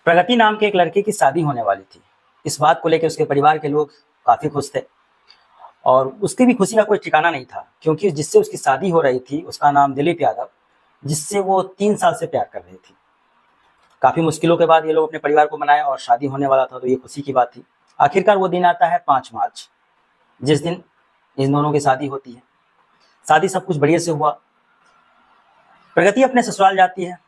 प्रगति नाम के एक लड़के की शादी होने वाली थी। इस बात को लेकर उसके परिवार के लोग काफी खुश थे और उसकी भी खुशी का कोई ठिकाना नहीं था, क्योंकि जिससे उसकी शादी हो रही थी उसका नाम दिलीप यादव, जिससे वो 3 साल से प्यार कर रही थी। काफी मुश्किलों के बाद ये लोग अपने परिवार को मनाए और शादी होने वाला था, तो ये खुशी की बात थी। आखिरकार वो दिन आता है 5 मार्च, जिस दिन इन दोनों की शादी होती है। शादी सब कुछ बढ़िया से हुआ। प्रगति अपने ससुराल जाती है।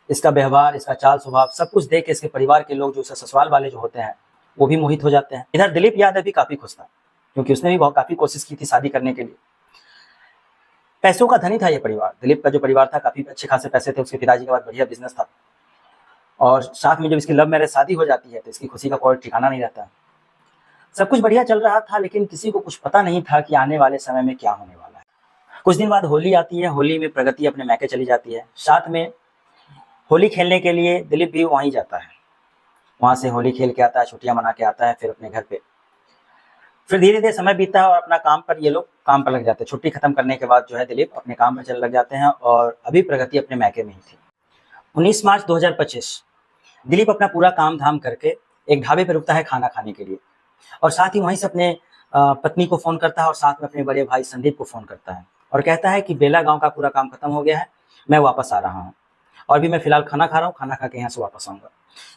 इसका व्यवहार, इसका चाल स्वभाव सब कुछ देख के इसके परिवार के लोग, जो उसके ससुराल वाले जो होते हैं, वो भी मोहित हो जाते हैं। इधर दिलीप यादव भी काफी खुश था, क्योंकि उसने भी बहुत काफी कोशिश की थी शादी करने के लिए। पैसों का धनी था ये परिवार। दिलीप का जो परिवार था, काफी अच्छे खासे पैसे थे, उसके पिताजी के बाद बढ़िया बिजनेस था। और साथ में जब इसकी लव मैरिज शादी हो जाती है तो इसकी खुशी का कोई ठिकाना नहीं रहता। सब कुछ बढ़िया चल रहा था, लेकिन किसी को कुछ पता नहीं था कि आने वाले समय में क्या होने वाला है। कुछ दिन बाद होली आती है। होली में प्रगति अपने मैके चली जाती है। साथ में होली खेलने के लिए दिलीप भी वहीं जाता है। वहां से होली खेल के आता है, छुट्टियां मना के आता है, फिर अपने घर पे। फिर धीरे धीरे समय बीतता है और अपना काम पर ये लोग काम पर लग जाते हैं। छुट्टी खत्म करने के बाद जो है दिलीप अपने काम पर चलने लग जाते हैं और अभी प्रगति अपने मैके में ही थी। 19 मार्च 2025 दिलीप अपना पूरा काम धाम करके एक ढाबे पर रुकता है खाना खाने के लिए, और साथ ही वहीं से अपने पत्नी को फोन करता है और साथ में अपने बड़े भाई संदीप को फोन करता है और कहता है कि बेला गांव का पूरा काम खत्म हो गया है, मैं वापस आ रहा हूँ और भी मैं फिलहाल खाना खा रहा हूँ, खाना खा के यहाँ से वापस आऊंगा।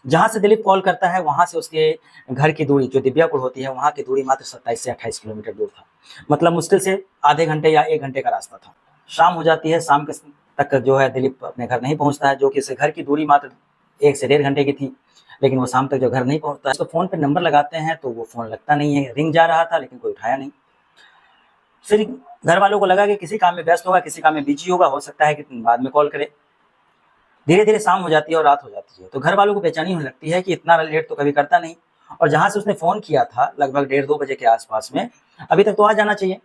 जहाँ से दिलीप कॉल करता है वहां से उसके घर की दूरी, जो दिव्यापुर होती है, वहां की दूरी मात्र 27 से 28 किलोमीटर दूर था। मतलब मुश्किल से आधे घंटे या 1 घंटे का रास्ता था। शाम हो जाती है। शाम के तक जो है दिलीप अपने घर नहीं पहुंचता है, जो कि उसके घर की दूरी मात्र 1 से 1.5 घंटे की थी, लेकिन वो शाम तक जो घर नहीं पहुंचता है। उसको फोन पर नंबर लगाते हैं तो वो फोन लगता नहीं है। रिंग जा रहा था लेकिन कोई उठाया नहीं। फिर घर वालों को लगा कि किसी काम में व्यस्त होगा, किसी काम में बिजी होगा, हो सकता है कि बाद में कॉल करे। धीरे धीरे शाम हो जाती है और रात हो जाती है, तो घर वालों को बेचैनी होने लगती है कि इतना लेट तो कभी करता नहीं, और जहां से उसने फोन किया था लगभग 1:30-2 बजे के आसपास में, अभी तक तो आ जाना चाहिए।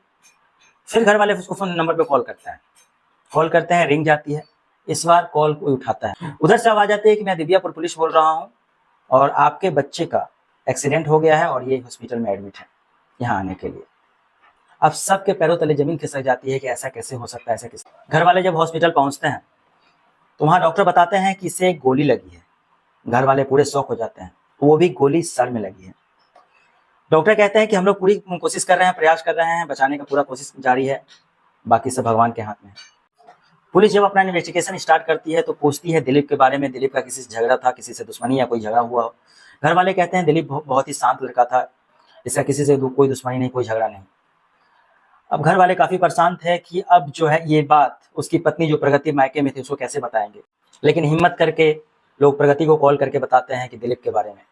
फिर घर वाले उसको फोन नंबर पे कॉल करते हैं, रिंग जाती है। इस बार कॉल कोई उठाता है। उधर से आवाज आती है कि मैं दिव्यापुर पुलिस बोल रहा हूँ और आपके बच्चे का एक्सीडेंट हो गया है और ये हॉस्पिटल में एडमिट है, यहाँ आने के लिए। अब सबके पैरों तले जमीन खिसक जाती है कि ऐसा कैसे हो सकता है, ऐसा कैसे। घर वाले जब हॉस्पिटल पहुंचते हैं तो वहां डॉक्टर बताते हैं कि इसे एक गोली लगी है। घर वाले पूरे शॉक हो जाते हैं, वो भी गोली सर में लगी है। डॉक्टर कहते हैं कि हम लोग पूरी कोशिश कर रहे हैं, प्रयास कर रहे हैं, बचाने का पूरा कोशिश जारी है, बाकी सब भगवान के हाथ में है। पुलिस जब अपना इन्वेस्टिगेशन स्टार्ट करती है तो पूछती है दिलीप के बारे में, दिलीप का किसी से झगड़ा था, किसी से दुश्मनी या कोई झगड़ा हुआ हो। घर वाले कहते हैं दिलीप बहुत ही शांत लड़का था, इसका किसी से कोई दुश्मनी नहीं, कोई झगड़ा नहीं। अब घर वाले काफी परेशान थे कि अब जो है ये बात उसकी पत्नी जो प्रगति मायके में थी उसको कैसे बताएंगे, लेकिन हिम्मत करके लोग प्रगति को कॉल करके बताते हैं कि दिलीप के बारे में।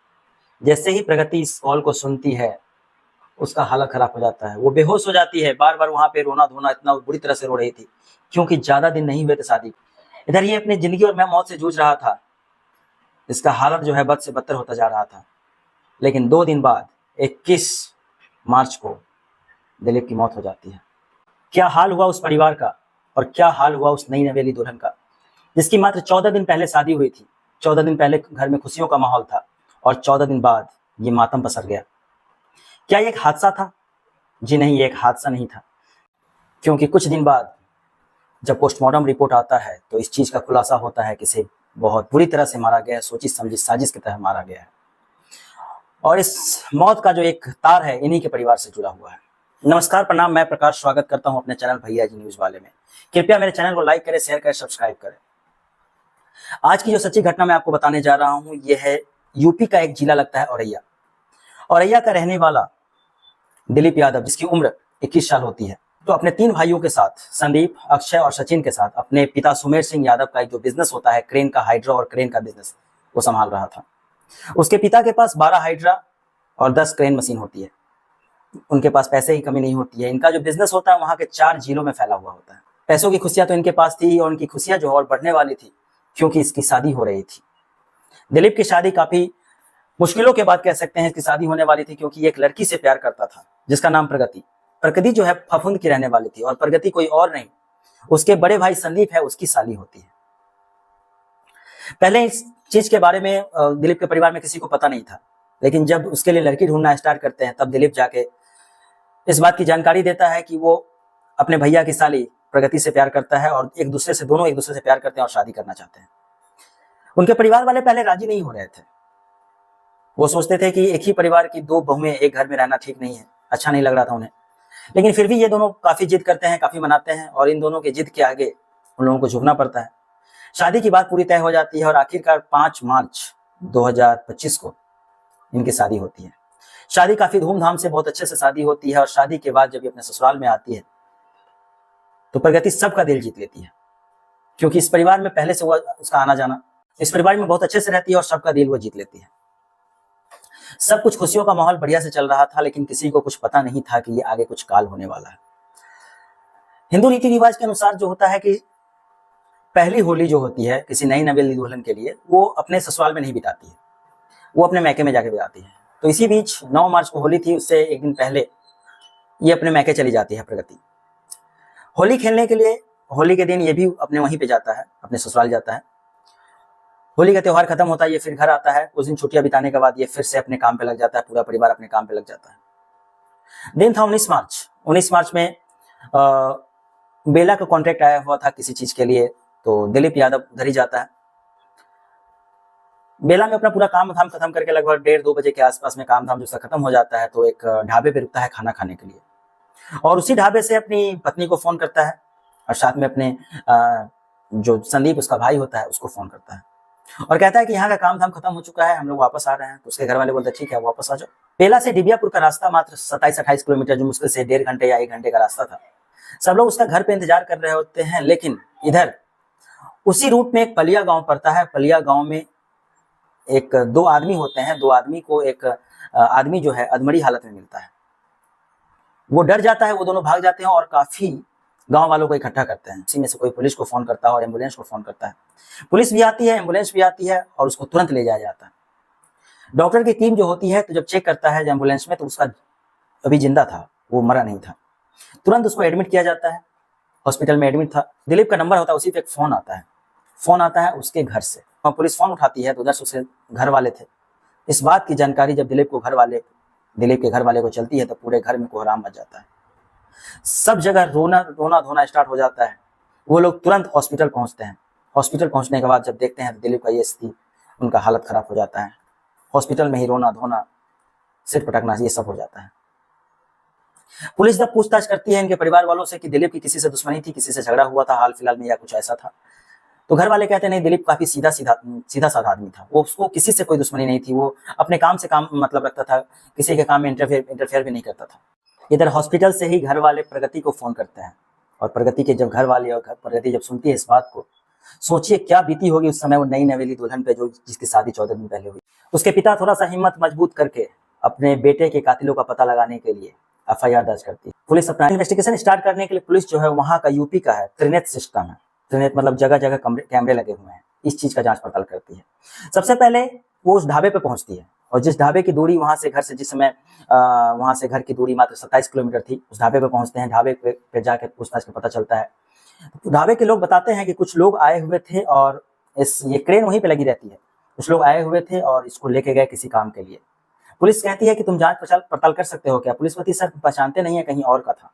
जैसे ही प्रगति इस कॉल को सुनती है उसका हालत खराब हो जाता है, वो बेहोश हो जाती है। बार बार वहां पे रोना धोना, इतना बुरी तरह से रो रही थी क्योंकि ज्यादा दिन नहीं हुए थे शादी। इधर ये अपनी जिंदगी और मैं मौत से जूझ रहा था। इसका हालत जो है बद से बदतर होता जा रहा था। लेकिन 2 दिन बाद 21 मार्च को दिलीप की मौत हो जाती है। क्या हाल हुआ उस परिवार का और क्या हाल हुआ उस नई नवेली दुल्हन का, जिसकी मात्र 14 दिन पहले शादी हुई थी। 14 दिन पहले घर में खुशियों का माहौल था और 14 दिन बाद ये मातम पसर गया। क्या ये एक हादसा था? जी नहीं, ये एक हादसा नहीं था, क्योंकि कुछ दिन बाद जब पोस्टमार्टम रिपोर्ट आता है तो इस चीज का खुलासा होता है कि इसे बहुत बुरी तरह से मारा गया है, सोची समझी साजिश की तरह मारा गया है। और इस मौत का जो एक तार है इन्हीं के परिवार से जुड़ा हुआ है। नमस्कार, प्रणाम, मैं प्रकाश स्वागत करता हूं अपने चैनल भैया जी न्यूज वाले में। कृपया मेरे चैनल को लाइक करें, शेयर करें, सब्सक्राइब करें। आज की जो सच्ची घटना मैं आपको बताने जा रहा हूं ये है यूपी का एक जिला लगता है औरैया। औरैया का रहने वाला दिलीप यादव, जिसकी उम्र 21 साल होती है, तो अपने 3 भाइयों के साथ, संदीप, अक्षय और सचिन के साथ, अपने पिता सुमेर सिंह यादव का एक जो बिजनेस होता है क्रेन का, हाइड्रा और क्रेन का बिजनेस, वो संभाल रहा था। उसके पिता के पास 12 हाइड्रा और 10 क्रेन मशीन होती है। उनके पास पैसे की कमी नहीं होती है। इनका जो बिजनेस होता है वहां के 4 जिलों में फैला हुआ होता है। पैसों की खुशियां तो इनके पास थी और उनकी खुशियां जो और बढ़ने वाली थी, क्योंकि इसकी शादी हो रही थी। दिलीप की शादी काफी मुश्किलों के बाद कह सकते हैं इसकी शादी होने वाली थी, क्योंकि एक लड़की से प्यार करता था जिसका नाम प्रगति। प्रगति जो है फफूंद की रहने वाली थी और प्रगति कोई और नहीं, उसके बड़े भाई संदीप है, उसकी साली होती है। पहले इस चीज के बारे में दिलीप के परिवार में किसी को पता नहीं था, लेकिन जब उसके लिए लड़की ढूंढना स्टार्ट करते हैं तब दिलीप जाके इस बात की जानकारी देता है कि वो अपने भैया की साली प्रगति से प्यार करता है और दोनों एक दूसरे से प्यार करते हैं और शादी करना चाहते हैं। उनके परिवार वाले पहले राजी नहीं हो रहे थे, वो सोचते थे कि एक ही परिवार की दो बहुएं एक घर में रहना ठीक नहीं है, अच्छा नहीं लग रहा था उन्हें। लेकिन फिर भी ये दोनों काफी जिद करते हैं, काफी मनाते हैं, और इन दोनों के जिद के आगे उन लोगों को झुकना पड़ता है। शादी की बात पूरी तय हो जाती है और आखिरकार 5 मार्च 2025 को इनकी शादी होती है। शादी काफी धूमधाम से, बहुत अच्छे से शादी होती है, और शादी के बाद जब ये अपने ससुराल में आती है तो प्रगति सबका दिल जीत लेती है, क्योंकि इस परिवार में पहले से हुआ उसका आना जाना, इस परिवार में बहुत अच्छे से रहती है और सबका दिल वो जीत लेती है। सब कुछ खुशियों का माहौल बढ़िया से चल रहा था, लेकिन किसी को कुछ पता नहीं था कि ये आगे कुछ काल होने वाला है। हिंदू रीति रिवाज के अनुसार जो होता है कि पहली होली जो होती है किसी नई नवेली दुल्हन के लिए, वो अपने ससुराल में नहीं बिताती है, वो अपने मैके में जाके बिताती है। तो इसी बीच 9 मार्च को होली थी, उससे एक दिन पहले ये अपने मैके चली जाती है प्रगति होली खेलने के लिए। होली के दिन ये भी अपने वहीं पे जाता है, अपने ससुराल जाता है। होली का त्योहार खत्म होता है, ये फिर घर आता है। उस दिन छुट्टियां बिताने के बाद ये फिर से अपने काम पे लग जाता है, पूरा परिवार अपने काम पे लग जाता है। दिन था 19 मार्च। 19 मार्च में बेला का कॉन्ट्रैक्ट आया हुआ था किसी चीज के लिए, तो दिलीप यादव उधर ही जाता है। बेला में अपना पूरा काम धाम खत्म करके लगभग 1:30-2 बजे के आसपास में काम धाम जो खत्म हो जाता है, तो एक ढाबे पे रुकता है खाना खाने के लिए, और उसी ढाबे से अपनी पत्नी को फोन करता है, और साथ में अपने जो संदीप उसका भाई होता है उसको फोन करता है, और कहता है कि यहाँ का काम धाम खत्म हो चुका है, हम लोग वापस आ रहे हैं। तो उसके घर वाले बोलते हैं ठीक है वापस आ जाओ। बेला से डिबियापुर का रास्ता मात्र 27-28 किलोमीटर, जो मुश्किल से 1.5 घंटे या 1 घंटे का रास्ता था। सब लोग उसका घर पे इंतजार कर रहे होते हैं, लेकिन इधर उसी रूट में एक पलिया गांव पड़ता है। पलिया गांव में एक 2 आदमी होते हैं। 2 आदमी को एक आदमी जो है अधमरी हालत में मिलता है। वो डर जाता है, वो दोनों भाग जाते हैं और काफी गांव वालों को इकट्ठा करते हैं। इसी में से कोई पुलिस को फोन करता है और एम्बुलेंस को फोन करता है। पुलिस भी आती है, एम्बुलेंस भी आती है, और उसको तुरंत ले जाया जाता है। डॉक्टर की टीम जो होती है, तो जब चेक करता है एम्बुलेंस में, तो उसका अभी जिंदा था, वो मरा नहीं था। तुरंत उसको एडमिट किया जाता है, हॉस्पिटल में एडमिट था। दिलीप का नंबर होता है, उसी पे एक फोन आता है उसके घर से। पुलिस फोन उठाती है तो उधर से उसके घर वाले थे। इस बात की जानकारी जब दिलीप के घर वाले को चलती है, तो पूरे घर में कोहराम मच जाता है। सब जगह रोना धोना स्टार्ट हो जाता है। वो लोग तुरंत हॉस्पिटल पहुंचते हैं। हॉस्पिटल पहुंचने के बाद जब देखते हैं तो दिलीप का ये स्थिति, उनका हालत खराब हो जाता है। हॉस्पिटल में ही रोना धोना, सिर पटकना, ये सब हो जाता है। पुलिस जब पूछताछ करती है इनके परिवार वालों से कि दिलीप की किसी से दुश्मनी थी, किसी से झगड़ा हुआ था हाल फिलहाल में या कुछ ऐसा था, तो घर वाले कहते नहीं, दिलीप काफी सीधा साधा आदमी था। वो उसको किसी से कोई दुश्मनी नहीं थी। वो अपने काम से काम मतलब रखता था, किसी के काम में इंटरफेयर भी नहीं करता था। इधर हॉस्पिटल से ही घर वाले प्रगति को फोन करते हैं, और प्रगति के जब घर वाले और प्रगति जब सुनती है इस बात को, सोचिए क्या बीती होगी उस समय वो नई नवेली दुल्हन पे, जो जिसकी शादी 14 दिन पहले हुई। उसके पिता थोड़ा सा हिम्मत मजबूत करके अपने बेटे के कातिलों का पता लगाने के लिए FIR दर्ज करती है। पुलिस अपना इन्वेस्टिगेशन स्टार्ट करने के लिए, पुलिस जो है वहाँ का यूपी का है, त्रिनेत्र सिस्टम है। त्रिनेत्र मतलब जगह जगह कैमरे लगे हुए हैं, इस चीज का जांच पड़ताल करती है। सबसे पहले वो उस ढाबे पे पहुंचती है, और जिस ढाबे की दूरी वहां से घर से, जिस समय वहां से घर की दूरी मात्र 27 किलोमीटर थी, उस ढाबे पे पहुंचते हैं। ढाबे पे जाकर पूछताछ का पता चलता है। तो ढाबे के लोग बताते हैं कि कुछ लोग आए हुए थे, और ये क्रेन वहीं पे लगी रहती है। कुछ लोग आए हुए थे और इसको लेके गए किसी काम के लिए। पुलिस कहती है कि तुम जांच पड़ताल कर सकते हो क्या? पुलिस कहती है सर पहचानते नहीं है, कहीं और का था।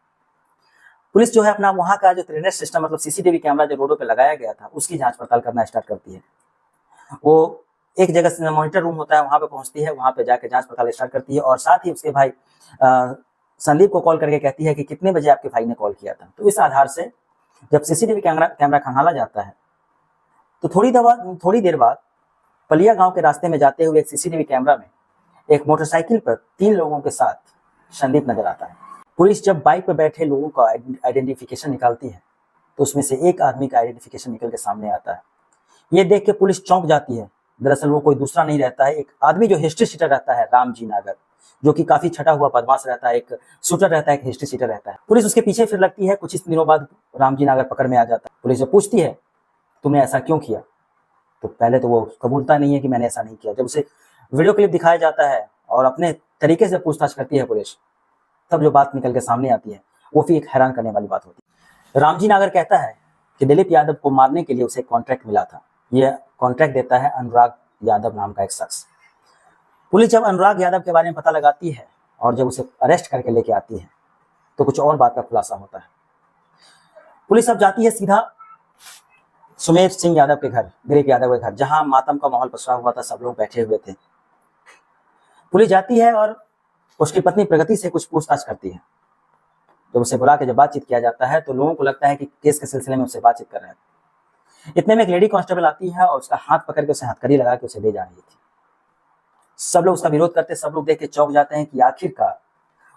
पुलिस जो है अपना वहां का जो त्रिनेत्र सिस्टम मतलब CCTV कैमरा जो रोडों पे लगाया गया था, उसकी जांच पड़ताल करना स्टार्ट करती है। वो एक जगह से मॉनिटर रूम होता है, वहां पे पहुंचती है, वहां पे जाके जांच पड़ताल स्टार्ट करती है, और साथ ही उसके भाई संदीप को कॉल करके कहती है कि कितने बजे आपके भाई ने कॉल किया था। तो इस आधार से जब CCTV कैमरा खंगाला जाता है, तो थोड़ी देर बाद पलिया गांव के रास्ते में जाते हुए एक CCTV कैमरा में एक मोटरसाइकिल पर 3 लोगों के साथ संदीप नजर आता है। पुलिस जब बाइक पर बैठे लोगों का आइडेंटिफिकेशन निकालती है, तो उसमें से एक आदमी का आइडेंटिफिकेशन निकल के सामने आता है। ये देख के पुलिस चौंक जाती है। दरअसल वो कोई दूसरा नहीं रहता है, एक आदमी जो हिस्ट्री शीटर रहता है, रामजी नागर, जो कि काफी छटा हुआ बदमाश रहता है, एक शूटर रहता है, एक हिस्ट्री शीटर रहता है। पुलिस उसके पीछे फिर लगती है। कुछ दिनों बाद रामजी नागर पकड़ में आ जाता है। पुलिस जब पूछती है तुमने ऐसा क्यों किया, तो पहले तो वो कबूलता नहीं है कि मैंने ऐसा नहीं किया। जब उसे वीडियो क्लिप दिखाया जाता है और अपने तरीके से पूछताछ करती है पुलिस, तब जो बात निकल के सामने आती है वो भी एक हैरान करने वाली बात होती है। रामजी नागर कहता है कि दिलीप यादव को मारने के लिए उसे कॉन्ट्रैक्ट मिला था। यह कॉन्ट्रैक्ट देता है अनुराग यादव नाम का एक शख्स। पुलिस जब अनुराग यादव के बारे में पता लगाती है और जब उसे अरेस्ट करके लेके आती है, तो कुछ और बात का खुलासा होता है। पुलिस अब जाती है सीधा सुमेर सिंह यादव के घर, दिलीप यादव के घर, जहां मातम का माहौल पसरा हुआ था, सब लोग बैठे हुए थे। पुलिस जाती है और उसकी पत्नी प्रगति से कुछ पूछताछ करती है। जब उसे बुला के जब बातचीत किया जाता है तो लोगों को लगता है कि केस के सिलसिले में उससे बातचीत कर रहे हैं। इतने में एक लेडी कांस्टेबल आती है और उसका हाथ पकड़ के उसे हथकड़ी लगा के उसे ले जा रही थी। सब लोग उसका विरोध करते, सब लोग देख के चौंक जाते हैं कि आखिरकार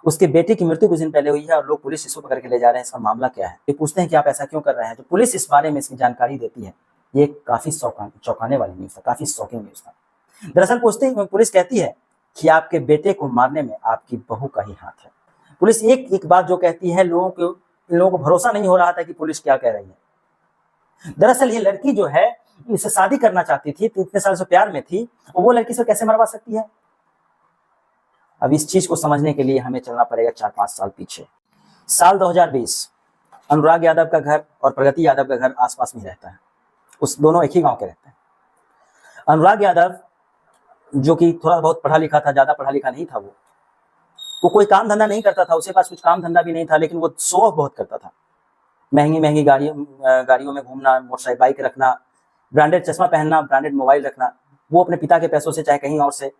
उसके बेटे की मृत्यु कुछ दिन पहले हुई है और लोग पुलिस इसको पकड़ के ले जा रहे हैं, इसका मामला क्या है। ये पूछते हैं कि आप ऐसा क्यों कर रहे हैं। जो पुलिस इस बारे में इसकी जानकारी देती है, ये काफी चौंकाने वाली न्यूज था, काफी शॉकिंग न्यूज था। दरअसल पुलिस कहती है कि आपके बेटे को मारने में आपकी बहू का ही हाथ है। पुलिस एक बात जो कहती है, इन लोगों को भरोसा नहीं हो रहा था कि पुलिस क्या कह रही है। दरअसल ये लड़की जो है इससे शादी करना चाहती थी, इतने साल से प्यार में थी, वो लड़की से कैसे मरवा सकती है। अब इस चीज को समझने के लिए हमें चलना पड़ेगा 4-5 साल पीछे। साल 2020। अनुराग यादव का घर और प्रगति यादव का घर आसपास में रहता है। उस दोनों एक ही गांव के रहते हैं। अनुराग यादव जो कि थोड़ा बहुत पढ़ा लिखा था, ज्यादा पढ़ा लिखा नहीं था, वो कोई काम धंधा नहीं करता था, उसके पास कुछ काम धंधा भी नहीं था, लेकिन वो शो ऑफ बहुत करता था। महंगी महंगी गाड़ियों में घूमना, मोटरसाइकिल बाइक रखना, ब्रांडेड चश्मा पहनना, ब्रांडेड मोबाइल रखना, वो अपने पिता के पैसों से चाहे कहीं और से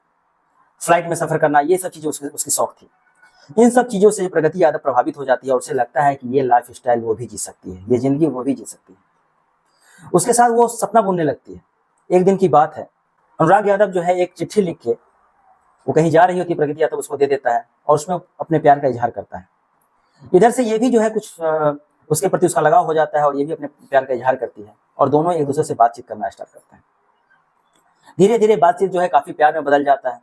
फ्लाइट में सफर करना, ये सब चीजें उसकी शौक थी। इन सब चीजों से प्रगति यादव प्रभावित हो जाती है और उसे लगता है कि ये लाइफ स्टाइल वो भी जी सकती है, ये जिंदगी वो भी जी सकती है। उसके साथ वो सपना बुनने लगती है। एक दिन की बात है, अनुराग यादव जो है एक चिट्ठी लिख के वो कहीं जा रही होती, प्रगति यादव उसको दे देता है और उसमें अपने प्यार का इजहार करता है। इधर से ये भी जो है कुछ उसके प्रति उसका लगाव हो जाता है और ये भी अपने प्यार का इजहार करती है और दोनों एक दूसरे से बातचीत करना स्टार्ट करते हैं। धीरे धीरे बातचीत जो है काफी प्यार में बदल जाता है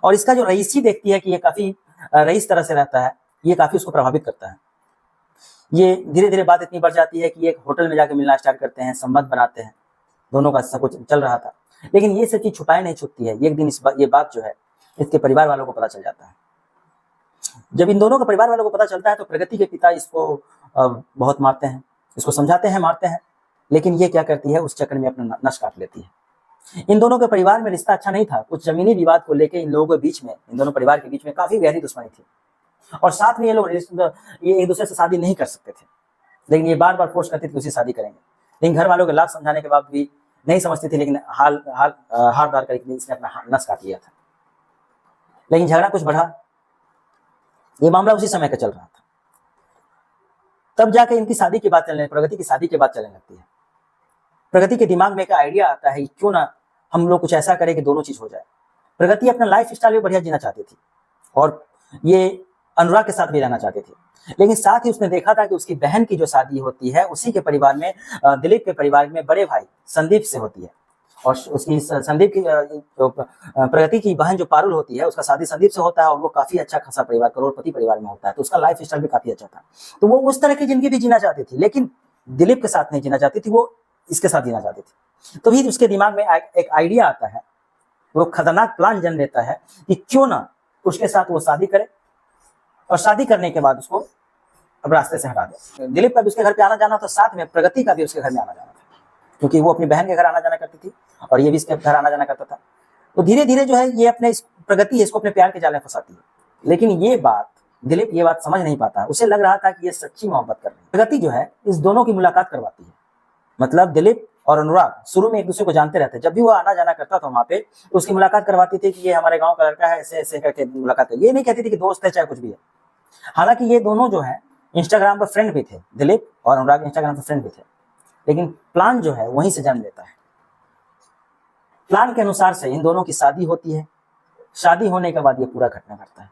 और इसका जो रईसी देखती है कि ये काफी रईस तरह से रहता है, ये काफी उसको प्रभावित करता है। ये धीरे धीरे बात इतनी बढ़ जाती है कि एक होटल में जाके मिलना स्टार्ट करते हैं, संबंध बनाते हैं, दोनों का सब कुछ चल रहा था। लेकिन ये सब चीज छुपाए नहीं छुपती है। एक दिन ये बात जो है इसके परिवार वालों को पता चल जाता है। जब इन दोनों के परिवार वालों को पता चलता है तो प्रगति के पिता इसको बहुत मारते हैं, इसको समझाते हैं, मारते हैं, लेकिन ये क्या करती है, उस चक्कर में अपना नस काट लेती है। इन दोनों के परिवार में रिश्ता अच्छा नहीं था। कुछ जमीनी विवाद को लेकर इन लोगों के बीच में, इन दोनों परिवार के बीच में काफी गहरी दुश्मनी थी और साथ में ये एक दूसरे से शादी नहीं कर सकते थे, लेकिन ये बार बार फोर्स करते थे कि उसे शादी करेंगे। लेकिन घर वालों के लाख समझाने के बाद भी नहीं समझती थी, लेकिन हार डार कर इसने अपना नस काट लिया था। लेकिन झगड़ा कुछ बढ़ा, ये मामला उसी समय का चल रहा था। तब जाकर इनकी शादी की बात चलने, प्रगति की शादी की बात चलने लगती है। प्रगति के दिमाग में एक आइडिया आता है, क्यों ना हम लोग कुछ ऐसा करें कि दोनों चीज हो जाए। प्रगति अपना लाइफ स्टाइल भी बढ़िया जीना चाहती थी और ये अनुराग के साथ भी रहना चाहती थी, लेकिन साथ ही उसने देखा था कि उसकी बहन की जो शादी होती है उसी के परिवार में, दिलीप के परिवार में बड़े भाई संदीप से होती है और उसकी संदीप की प्रगति की बहन जो पारुल होती है, उसका शादी संदीप से होता है और वो काफी अच्छा खासा परिवार, करोड़पति परिवार में होता है, तो उसका लाइफ स्टाइल भी काफी अच्छा था। तो वो उस तरह की जिंदगी भी जीना चाहती थी, लेकिन दिलीप के साथ नहीं जीना चाहती थी, वो इसके साथ जीना चाहती थी। तो भी उसके दिमाग में एक आइडिया आता है, वो खतरनाक प्लान जन लेता है कि क्यों ना उसके साथ वो शादी करे और शादी करने के बाद उसको अब रास्ते से हटा दे। दिलीप का भी उसके घर पे आना जाना था, साथ में प्रगति का भी उसके घर में आना जाना था, क्योंकि वो अपनी बहन के घर आना जाना करती थी और ये भी इसके घर आना जाना करता था। तो धीरे धीरे जो है ये अपने प्रगति इसको अपने प्यार के जाल में फंसाती है, लेकिन ये बात दिलीप ये बात समझ नहीं पाता। उसे लग रहा था कि ये सच्ची मोहब्बत कर रही है। प्रगति जो है इस दोनों की मुलाकात करवाती है। मतलब दिलीप और अनुराग शुरू में एक दूसरे को जानते रहते, जब भी वो आना जाना करता था वहां पे तो उसकी मुलाकात करवाती थी कि ये हमारे गांव का लड़का है, ऐसे ऐसे करके मुलाकात कर। ये नहीं कहती थी कि दोस्त है चाहे कुछ भी है। हालांकि ये दोनों जो है इंस्टाग्राम पर फ्रेंड भी थे, दिलीप और अनुराग इंस्टाग्राम पर फ्रेंड भी थे, लेकिन प्लान जो है वहीं से जन्म लेता है। प्लान के अनुसार से इन दोनों की शादी होती है। शादी होने के बाद ये पूरा घटना घटता है।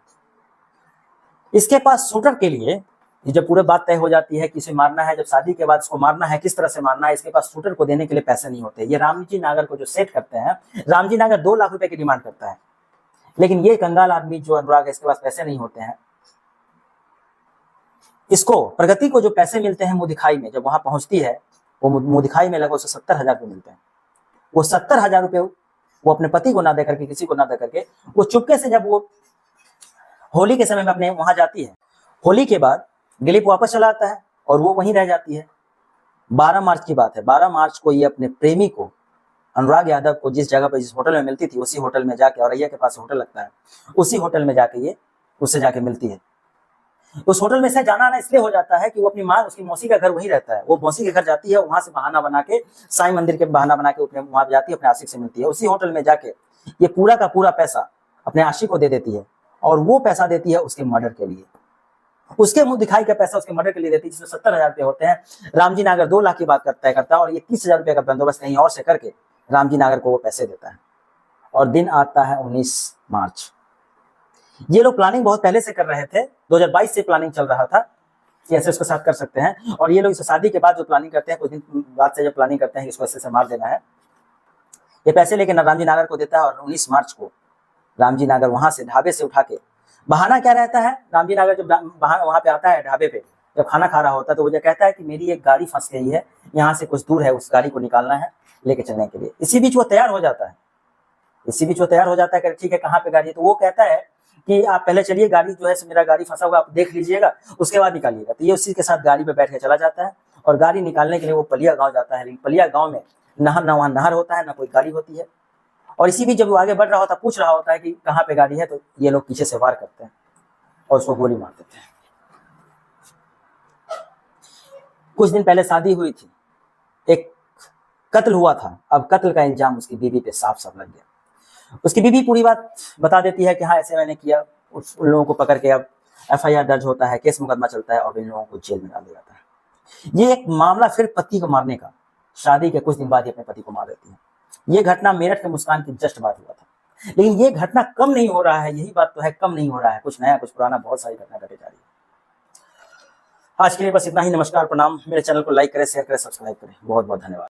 इसके पास शूटर के लिए जब पूरी बात तय हो जाती है कि इसे मारना है, जब शादी के बाद इसको मारना है, किस तरह से मारना है, इसके पास शूटर को देने के लिए पैसे नहीं होते। ये रामजी नागर को जो सेट करते हैं, रामजी नागर 2 लाख रुपए की डिमांड करता है, लेकिन ये कंगाल आदमी जो अनुराग है इसके पास पैसे नहीं होते हैं। इसको प्रगति को जो पैसे मिलते हैं मुंह दिखाई में, जब वहां पहुंचती है वो मुंह दिखाई में लगभग 70,000 रुपये मिलते हैं। वो 70,000 रुपये वो अपने पति को ना दे करके, किसी को ना दे करके, वो चुपके से जब वो होली के समय में अपने वहां जाती है, होली के बाद दिलीप वापस चला आता है और वो वहीं रह जाती है। 12 मार्च की बात है। 12 मार्च को ये अपने प्रेमी को, अनुराग यादव को, जिस जगह पर जिस होटल में मिलती थी उसी होटल में जाके, औरैया के पास होटल लगता है, उसी होटल में जाके ये उससे जाके मिलती है। उस होटल में से जाना आना इसलिए हो जाता है कि वो अपनी माँ, उसकी मौसी का घर वहीं रहता है, वो मौसी के घर जाती है, वहां से बहाना बना के, साईं मंदिर के बहाना बना के वहां जाती है, अपने आशिक से मिलती है। उसी होटल में जाके ये पूरा का पूरा पैसा अपने आशिक को दे देती है और वो पैसा देती है उसके मर्डर के लिए। उसके मुंह दिखाई का पैसा उसके मर्डर के लिए देती है, जिसमें 70,000 रुपये होते हैं। रामजी नागर 2 लाख की बात करता है और ये 30,000 रुपये का बंदोबस्त कहीं और से करके रामजी नागर को वो पैसे देता है। और दिन आता है 19 मार्च। ये लोग प्लानिंग बहुत पहले से कर रहे थे, 2022 से प्लानिंग चल रहा था कि ऐसे उसके साथ कर सकते हैं। और ये लोग इस शादी के बाद जो प्लानिंग करते हैं, कुछ दिन बाद से जब प्लानिंग करते हैं कि इसको ऐसे से मार देना है, ये पैसे लेके रामजी नागर को देता है। और 19 मार्च को रामजी नागर वहां से ढाबे से उठा के, बहाना क्या रहता है, रामजी नागर जब वहां पे आता है ढाबे पे, जब खाना खा रहा होता है, तो वो जो कहता है कि मेरी एक गाड़ी फंस गई है, यहाँ से कुछ दूर है, उस गाड़ी को निकालना है लेके चलने के लिए। इसी बीच वो तैयार हो जाता है कि ठीक है कहाँ पे गाड़ी है। तो वो कहता है कि आप पहले चलिए, गाड़ी जो है मेरा गाड़ी फंसा हुआ, आप देख लीजिएगा, उसके बाद निकालिएगा। तो ये उसी के साथ गाड़ी पे बैठ के चला जाता है और गाड़ी निकालने के लिए वो पलिया गाँव जाता है। लेकिन पलिया गाँव में वहाँ नहर होता है, ना कोई गाड़ी होती है। और इसी बीच जब वो आगे बढ़ रहा होता है, पूछ रहा होता है कि कहाँ पे गाड़ी है, तो ये लोग पीछे से वार करते हैं और उसको गोली मार देते हैं। कुछ दिन पहले शादी हुई थी, एक कत्ल हुआ था। अब कत्ल का इल्जाम उसकी बीवी पे साफ साफ लग गया। उसकी बीवी पूरी बात बता देती है कि हाँ ऐसे मैंने किया। उन लोगों को पकड़ के अब FIR दर्ज होता है, केस मुकदमा चलता है और इन लोगों को जेल में डाल दिया जाता है। ये एक मामला फिर पति को मारने का। शादी के कुछ दिन बाद ये अपने पति को मार देती है। ये घटना मेरठ के मुस्कान की जस्ट बात हुआ था, लेकिन ये घटना कम नहीं हो रहा है। यही बात तो है, कम नहीं हो रहा है। कुछ नया कुछ पुराना, बहुत सारी घटना घटे जा रही है। आज के लिए बस इतना ही। नमस्कार, प्रणाम। मेरे चैनल को लाइक करें, शेयर करें, सब्सक्राइब करें। बहुत बहुत धन्यवाद।